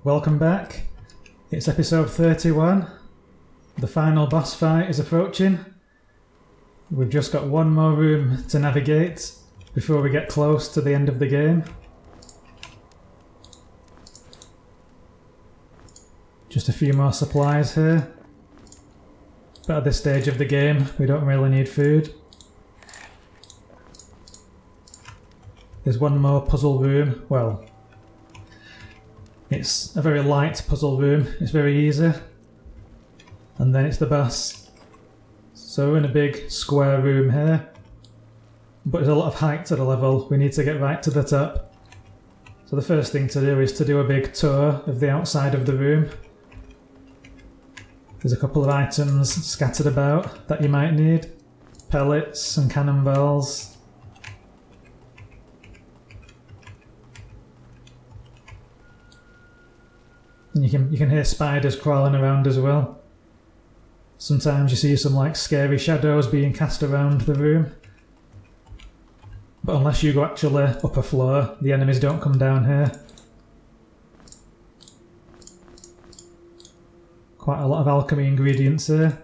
Welcome back. It's episode 31. The final boss fight is approaching. We've just got one more room to navigate before we get close to the end of the game. Just a few more supplies here. But at this stage of the game, we don't really need food. There's one more puzzle room. Well, it's a very light puzzle room. It's very easy. And then it's the boss. So we're in a big square room here. But there's a lot of height to the level. We need to get right to the top. So the first thing to do is to do a big tour of the outside of the room. There's a couple of items scattered about that you might need. Pellets and cannonballs. And you can hear spiders crawling around as well. Sometimes you see some like scary shadows being cast around the room. But unless you go actually up a floor, the enemies don't come down here. Quite a lot of alchemy ingredients here.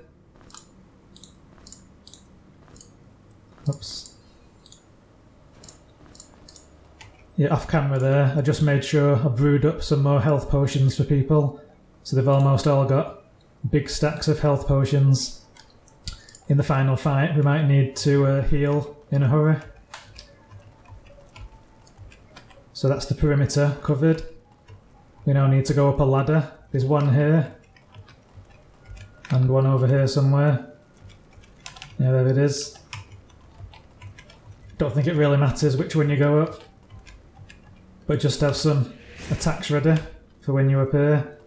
Oops. Yeah, off camera there, I just made sure I brewed up some more health potions for people. So they've almost all got big stacks of health potions. In the final fight, we might need to heal in a hurry. So that's the perimeter covered. We now need to go up a ladder. There's one here. And one over here somewhere. Yeah, there it is. Don't think it really matters which one you go up. But just have some attacks ready for when you appear.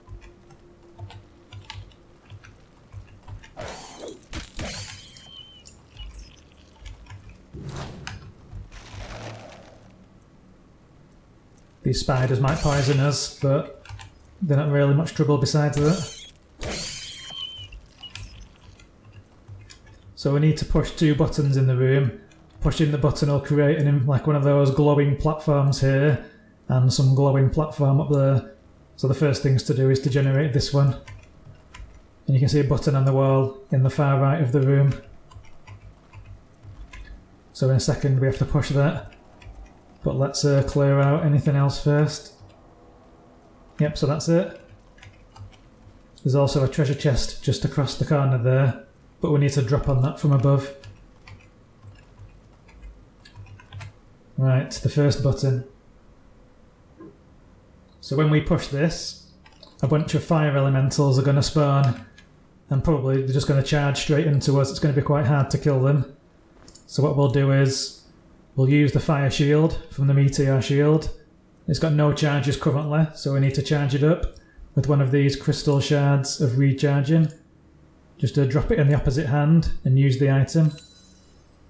These spiders might poison us, but they're not really much trouble besides that. So we need to push two buttons in the room. Pushing the button will create like one of those glowing platforms here. And some glowing platform up there. So the first things to do is to generate this one. And you can see a button on the wall in the far right of the room. So in a second we have to push that. But let's clear out anything else first. Yep, so that's it. There's also a treasure chest just across the corner there. But we need to drop on that from above. Right, the first button. So when we push this, a bunch of fire elementals are going to spawn, and probably they're just going to charge straight into us. It's going to be quite hard to kill them. So what we'll do is, we'll use the fire shield from the Meteor shield. It's got no charges currently, so we need to charge it up with one of these crystal shards of recharging. Just to drop it in the opposite hand and use the item.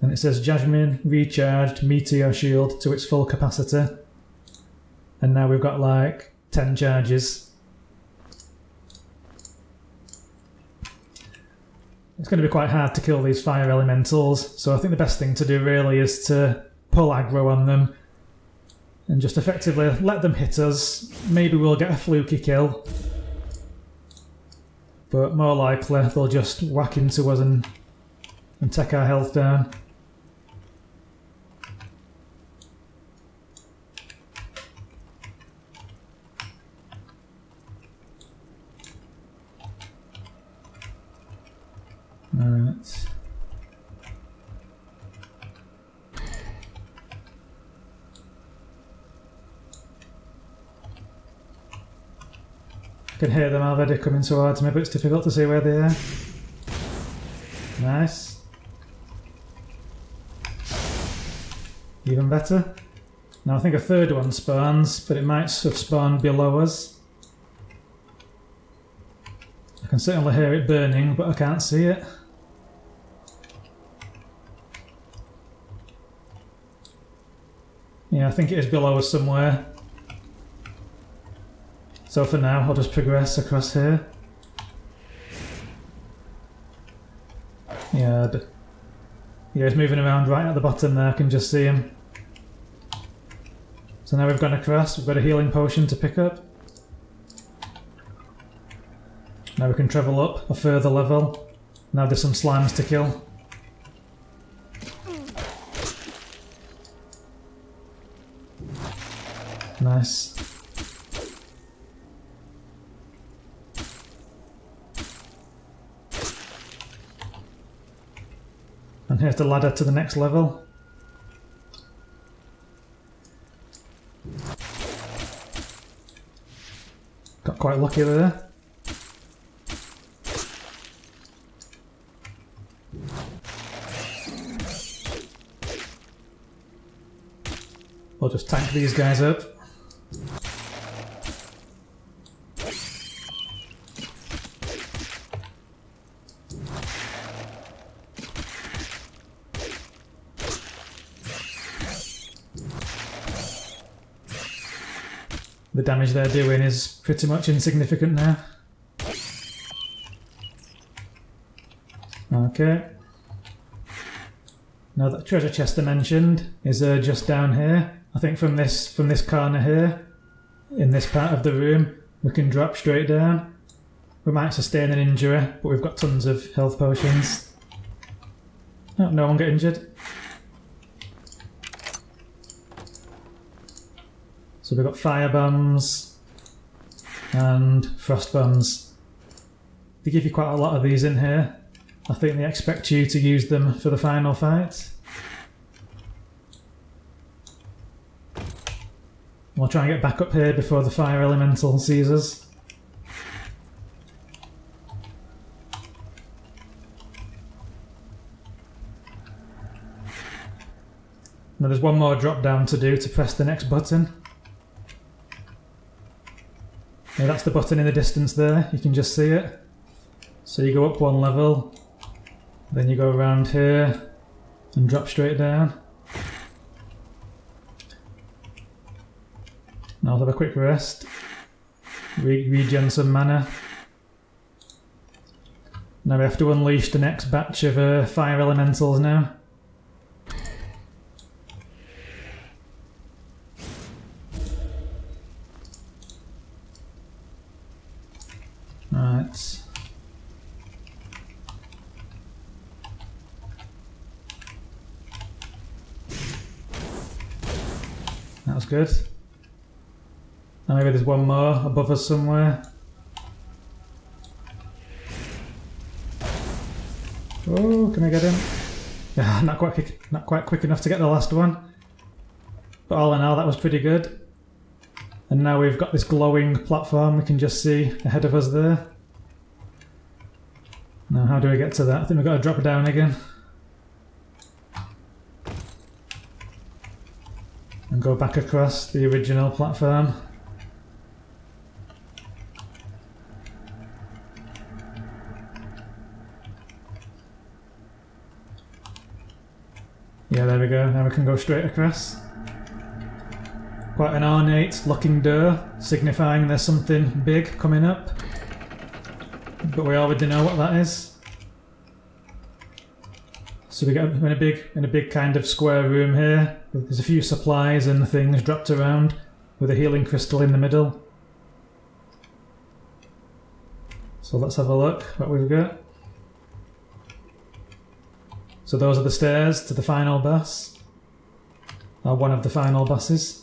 And it says Jasmin recharged Meteor shield to its full capacity. And now we've got like 10 charges. It's going to be quite hard to kill these fire elementals, so I think the best thing to do really is to pull aggro on them and just effectively let them hit us. Maybe we'll get a fluky kill, but more likely they'll just whack into us and take our health down. Alright. I can hear them already coming towards me, but it's difficult to see where they are. Nice. Even better. Now I think a third one spawns, but it might have spawned below us. I can certainly hear it burning, but I can't see it. Yeah, I think it is below us somewhere. So for now, I'll just progress across here. Yeah, he's moving around right at the bottom there, I can just see him. So now we've gone across, we've got a healing potion to pick up. Now we can travel up a further level. Now there's some slimes to kill. Nice. And here's the ladder to the next level. Got quite lucky there. We'll just tank these guys up. The damage they're doing is pretty much insignificant now. Okay. Now that treasure chest I mentioned is just down here. I think from this corner here, in this part of the room, we can drop straight down. We might sustain an injury, but we've got tons of health potions. Oh, no one got injured. So we've got fire bombs and frost bombs. They give you quite a lot of these in here. I think they expect you to use them for the final fight. We'll try and get back up here before the fire elemental sees us. Now there's one more drop down to do to press the next button. Now that's the button in the distance there, you can just see it. So you go up one level, then you go around here and drop straight down. Now I'll have a quick rest, regen some mana. Now we have to unleash the next batch of fire elementals now. Right. That was good. And maybe there's one more above us somewhere. Oh, can I get him? Yeah, not quite quick enough to get the last one. But all in all, that was pretty good. And now we've got this glowing platform we can just see ahead of us there. Now how do we get to that? I think we've got to drop down again. And go back across the original platform. Yeah, there we go. Now we can go straight across. Quite an ornate looking door, signifying there's something big coming up. But we already know what that is. So we get in a big kind of square room here. There's a few supplies and things dropped around with a healing crystal in the middle. So let's have a look what we've got. So those are the stairs to the final boss. Or one of the final bosses.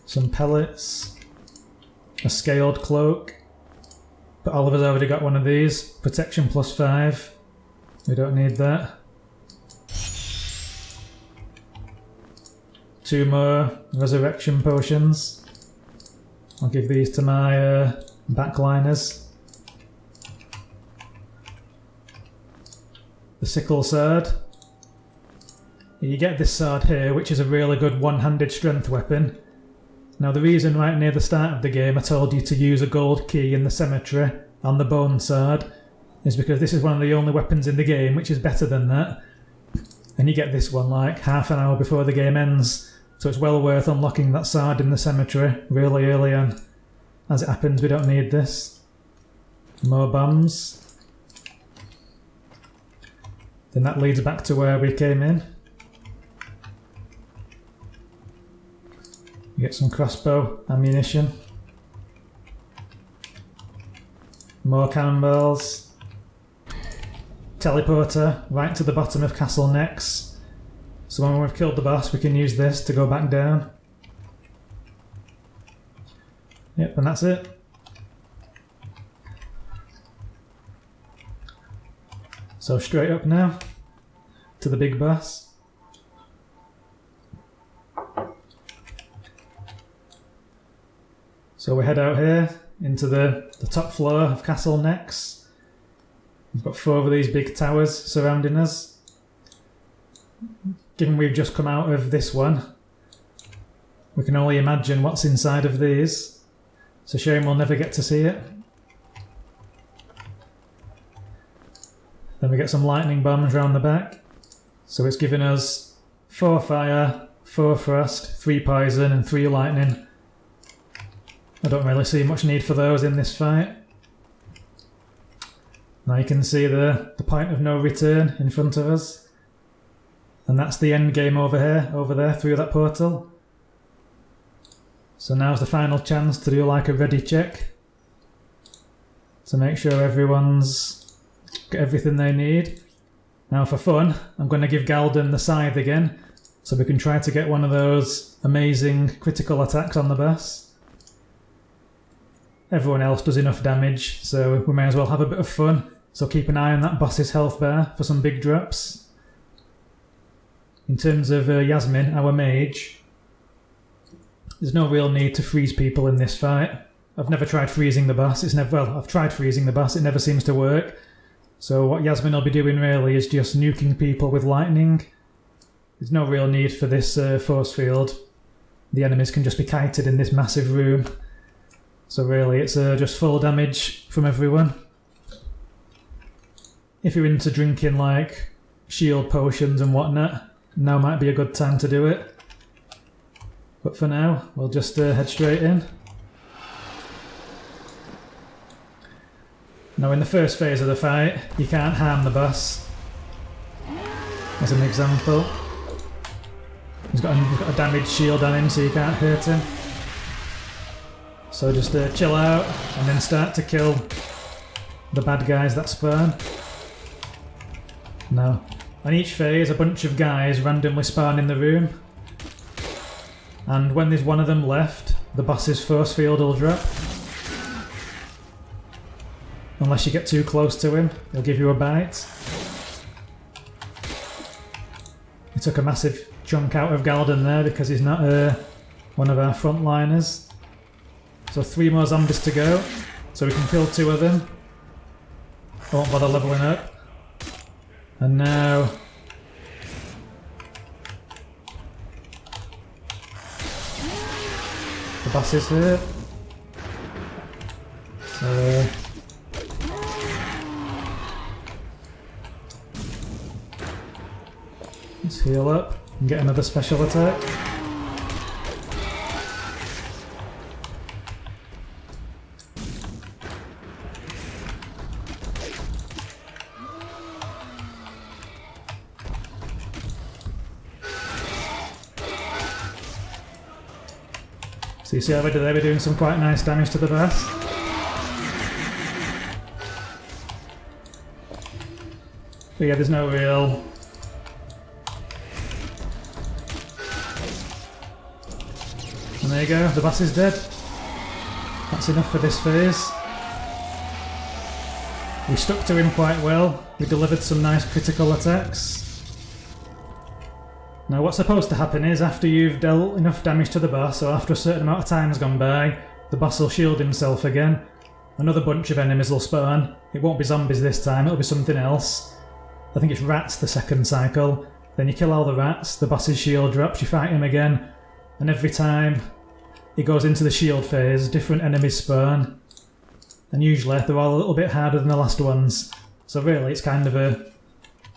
Some pellets. A scaled cloak. But Oliver's already got one of these. Protection +5. We don't need that. 2 more resurrection potions. I'll give these to my backliners. The sickle sword. You get this sword here, which is a really good one-handed strength weapon. Now the reason right near the start of the game I told you to use a gold key in the cemetery on the bone sword is because this is one of the only weapons in the game which is better than that. And you get this one like half an hour before the game ends. So it's well worth unlocking that sword in the cemetery really early on. As it happens, we don't need this. More bombs. Then that leads back to where we came in. Get some crossbow ammunition. More cannonballs. Teleporter right to the bottom of Castle Nex. So when we've killed the boss, we can use this to go back down. Yep, and that's it. So straight up now to the big boss. So we head out here into the top floor of Castle Nex. We've got 4 of these big towers surrounding us. Given we've just come out of this one, we can only imagine what's inside of these. It's a shame we'll never get to see it. Then we get some lightning bombs round the back. So it's giving us 4 fire, 4 frost, 3 poison and 3 lightning. I don't really see much need for those in this fight. Now you can see the point of no return in front of us. And that's the end game over there, through that portal. So now's the final chance to do like a ready check. To make sure everyone's got everything they need. Now for fun, I'm going to give Galden the scythe again. So we can try to get one of those amazing critical attacks on the boss. Everyone else does enough damage, so we may as well have a bit of fun. So keep an eye on that boss's health bar for some big drops. In terms of Jasmin, our mage, there's no real need to freeze people in this fight. I've never tried freezing the boss. I've tried freezing the boss, it never seems to work. So what Jasmin will be doing really is just nuking people with lightning. There's no real need for this force field. The enemies can just be kited in this massive room. So really it's just full damage from everyone. If you're into drinking like shield potions and whatnot, now might be a good time to do it. But for now, we'll just head straight in. Now in the first phase of the fight, you can't harm the boss. As an example. He's got a damaged shield on him, so you can't hurt him. So just chill out and then start to kill the bad guys that spawn. Now, on each phase a bunch of guys randomly spawn in the room. And when there's one of them left, the boss's force field will drop. Unless you get too close to him, he'll give you a bite. He took a massive chunk out of Galden there because he's not one of our frontliners. So 3 more zombies to go, so we can kill 2 of them. I won't bother levelling up. And now... the boss is here. So... let's heal up and get another special attack. So you see how they were doing some quite nice damage to the boss. But yeah, there's no real... and there you go, the boss is dead. That's enough for this phase. We stuck to him quite well. We delivered some nice critical attacks. Now what's supposed to happen is after you've dealt enough damage to the boss, or after a certain amount of time's gone by, the boss will shield himself again. Another bunch of enemies will spawn. It won't be zombies this time, it'll be something else. I think it's rats the second cycle. Then you kill all the rats, the boss's shield drops, you fight him again, and every time he goes into the shield phase, different enemies spawn. And usually they're all a little bit harder than the last ones. So really it's kind of a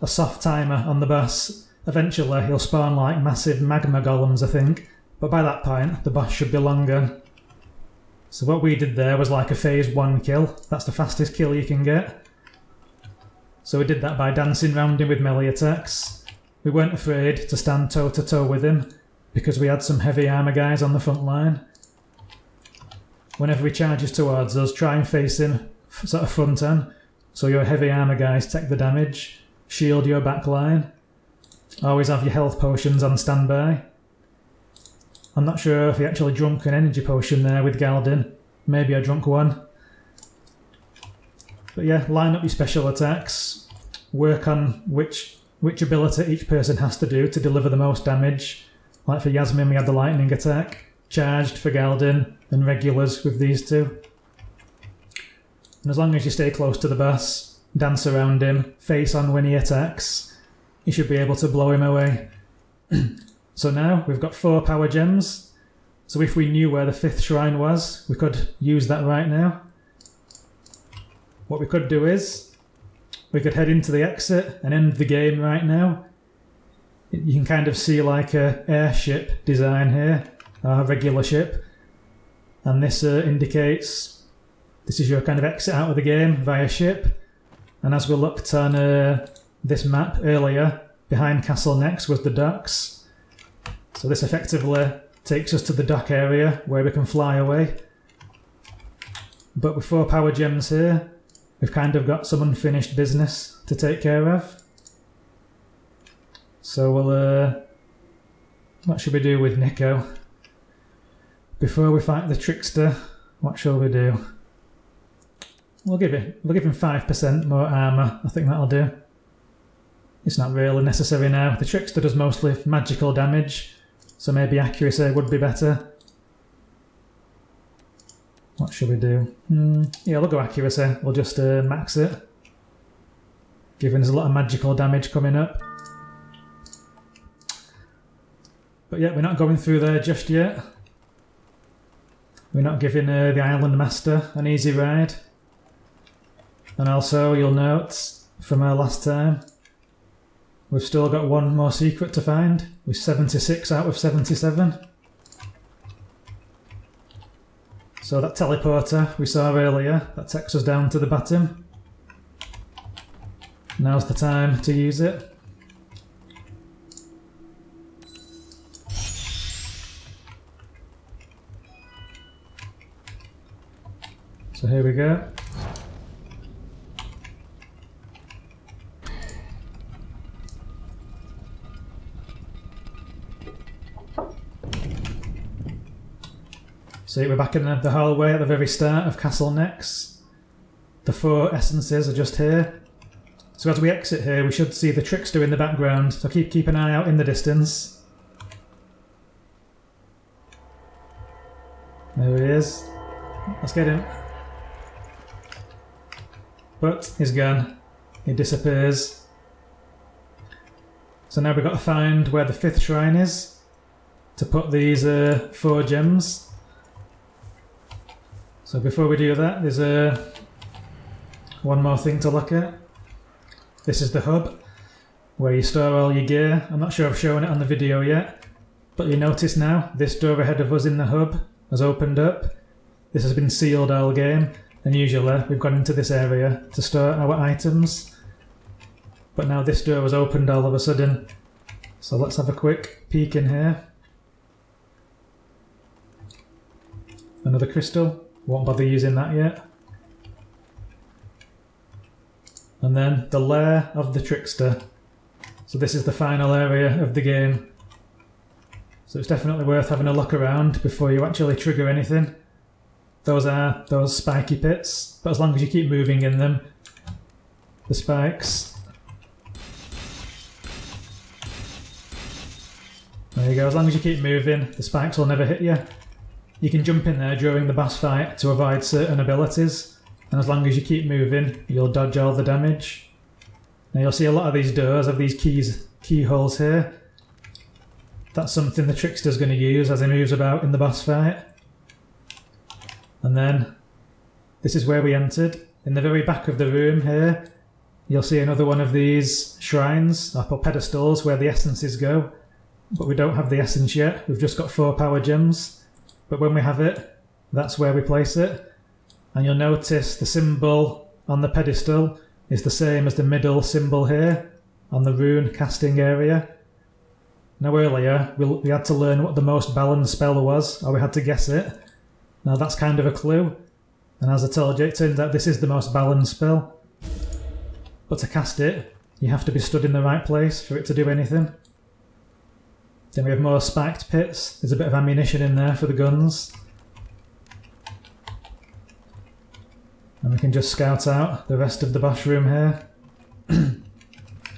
soft timer on the boss. Eventually he'll spawn like massive magma golems, I think, but by that point the boss should be long gone. So what we did there was like a phase 1 kill. That's the fastest kill you can get. So we did that by dancing round him with melee attacks. We weren't afraid to stand toe to toe with him, because we had some heavy armour guys on the front line. Whenever he charges towards us, try and face him sort of front on, so your heavy armour guys take the damage. Shield your back line. Always have your health potions on standby. I'm not sure if he actually drunk an energy potion there with Galden. Maybe I drunk one. But yeah, line up your special attacks. Work on which ability each person has to do to deliver the most damage. Like for Jasmin, we had the lightning attack. Charged for Galden, and regulars with these two. And as long as you stay close to the boss, dance around him, face on when he attacks, you should be able to blow him away. So now we've got 4 power gems. So if we knew where the 5th shrine was, we could use that right now. What we could do is, we could head into the exit and end the game right now. You can kind of see like a airship design here, a regular ship. And this indicates this is your kind of exit out of the game via ship. And as we looked on this map earlier, behind Castle Nex was the docks. So this effectively takes us to the dock area where we can fly away. But with 4 power gems here, we've kind of got some unfinished business to take care of. So we'll... what should we do with Nico? Before we fight the trickster, what shall we do? We'll give him 5% more armour. I think that'll do. It's not really necessary now. The trickster does mostly magical damage, so maybe accuracy would be better. What should we do? Yeah, we'll go accuracy. We'll just max it, given there's a lot of magical damage coming up. But yeah, we're not going through there just yet. We're not giving the Island Master an easy ride. And also, you'll note from our last time, we've still got one more secret to find, with 76 out of 77. So that teleporter we saw earlier, that takes us down to the bottom. Now's the time to use it. So here we go. See, we're back in the hallway at the very start of Castle Nex. The 4 essences are just here. So as we exit here, we should see the trickster in the background, so keep an eye out in the distance. There he is. Let's get him. But he's gone. He disappears. So now we've got to find where the 5th shrine is to put these 4 gems. So before we do that, there's one more thing to look at. This is the hub, where you store all your gear. I'm not sure I've shown it on the video yet, but you notice now, this door ahead of us in the hub has opened up. This has been sealed all game, and usually we've gone into this area to store our items. But now this door was opened all of a sudden. So let's have a quick peek in here. Another crystal. Won't bother using that yet. And then the lair of the trickster. So this is the final area of the game. So it's definitely worth having a look around before you actually trigger anything. Those are those spiky pits, but as long as you keep moving in them, the spikes. There you go, as long as you keep moving, the spikes will never hit you. You can jump in there during the boss fight to avoid certain abilities, and as long as you keep moving, you'll dodge all the damage. Now you'll see a lot of these doors have these keyholes here. That's something the trickster's going to use as he moves about in the boss fight. And then, this is where we entered. In the very back of the room here, you'll see another one of these shrines, or pedestals, where the essences go. But we don't have the essence yet, we've just got 4 power gems. But when we have it, that's where we place it. And you'll notice the symbol on the pedestal is the same as the middle symbol here, on the rune casting area. Now earlier, we had to learn what the most balanced spell was, or we had to guess it. Now that's kind of a clue. And as I told you, it turns out this is the most balanced spell. But to cast it, you have to be stood in the right place for it to do anything. Then we have more spiked pits. There's a bit of ammunition in there for the guns. And we can just scout out the rest of the boss room here.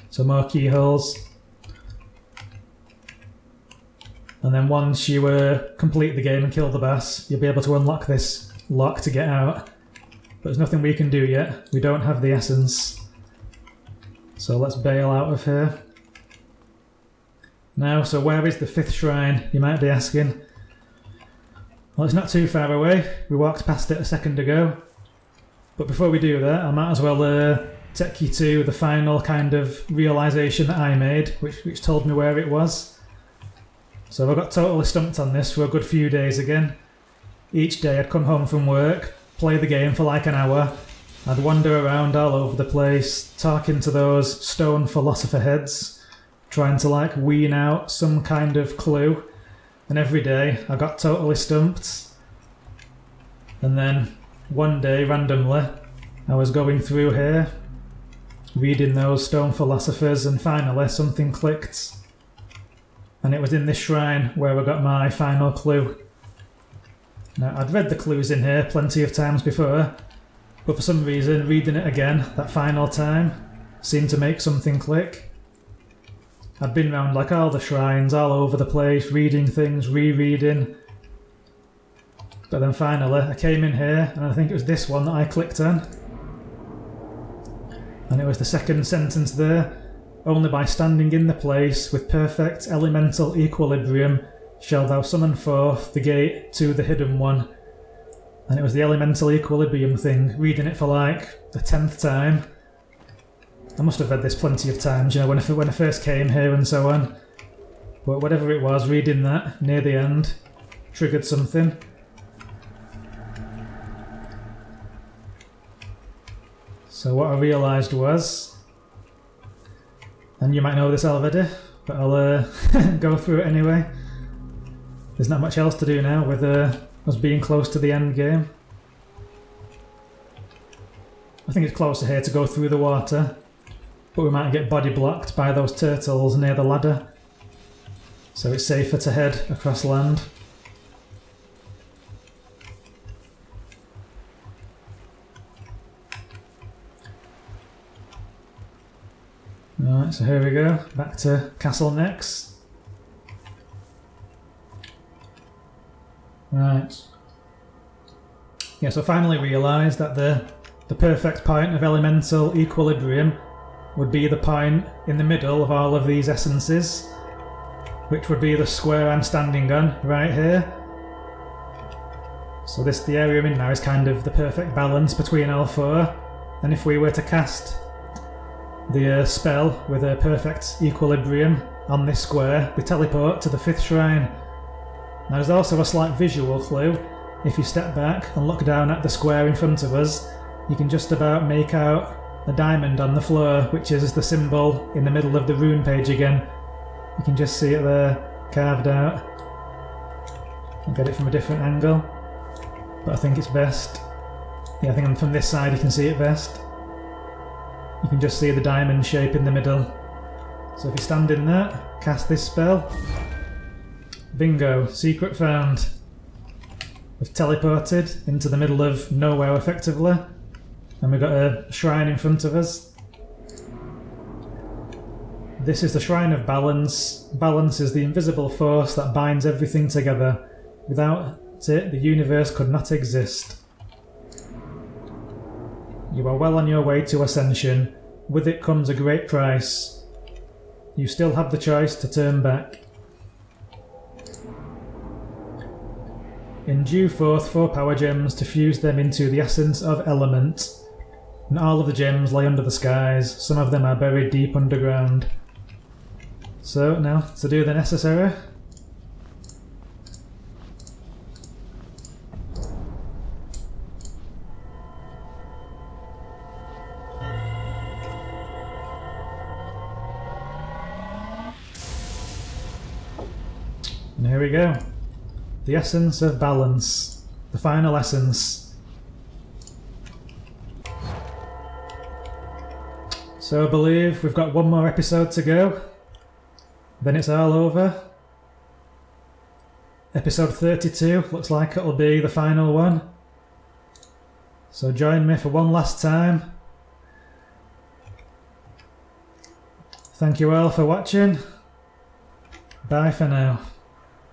So more keyholes. And then once you complete the game and kill the boss, you'll be able to unlock this lock to get out. But there's nothing we can do yet. We don't have the essence. So let's bail out of here. Now, so where is the 5th shrine, you might be asking? Well, it's not too far away. We walked past it a second ago. But before we do that, I might as well take you to the final kind of realisation that I made, which told me where it was. So I got totally stumped on this for a good few days again. Each day I'd come home from work, play the game for like an hour. I'd wander around all over the place, talking to those stone philosopher heads, trying to like wean out some kind of clue. And every day I got totally stumped. And then one day, randomly, I was going through here, reading those stone philosophers, and finally something clicked. And it was in this shrine where I got my final clue. Now, I'd read the clues in here plenty of times before, but for some reason, reading it again, that final time, seemed to make something click. I'd been round like all the shrines, all over the place, reading things, rereading. But then finally, I came in here, and I think it was this one that I clicked on. And it was the second sentence there. Only by standing in the place with perfect elemental equilibrium shall thou summon forth the gate to the hidden one. And it was the elemental equilibrium thing, reading it for like the 10th time. I must have read this plenty of times, you know, when I first came here and so on. But whatever it was, reading that near the end triggered something. So what I realised was, and you might know this already, but I'll go through it anyway. There's not much else to do now with us being close to the end game. I think it's closer here to go through the water, but we might get body blocked by those turtles near the ladder. So it's safer to head across land. Right, so here we go, back to Castle Nex. Right. Yeah, so I finally realised that the perfect point of elemental equilibrium would be the point in the middle of all of these essences, which would be the square I'm standing on, right here. So the area I'm in now is kind of the perfect balance between all four, and if we were to cast the spell with a perfect equilibrium on this square, we teleport to the 5th shrine. Now there's also a slight visual clue. If you step back and look down at the square in front of us, you can just about make out a diamond on the floor, which is the symbol in the middle of the rune page again. You can just see it there, carved out. I'll get it from a different angle, but I think it's best. Yeah, I think from this side you can see it best. You can just see the diamond shape in the middle. So if you stand in there, cast this spell. Bingo, secret found. We've teleported into the middle of nowhere effectively, and we've got a shrine in front of us. This is the Shrine of Balance. Balance is the invisible force that binds everything together. Without it, the universe could not exist. You are well on your way to ascension. With it comes a great price. You still have the choice to turn back. Endue forth 4 power gems to fuse them into the essence of element. And all of the gems lie under the skies. Some of them are buried deep underground. So now, to do the necessary. And here we go. The essence of balance. The final essence. So I believe we've got one more episode to go. Then it's all over. Episode 32 looks like it'll be the final one. So join me for one last time. Thank you all for watching. Bye for now.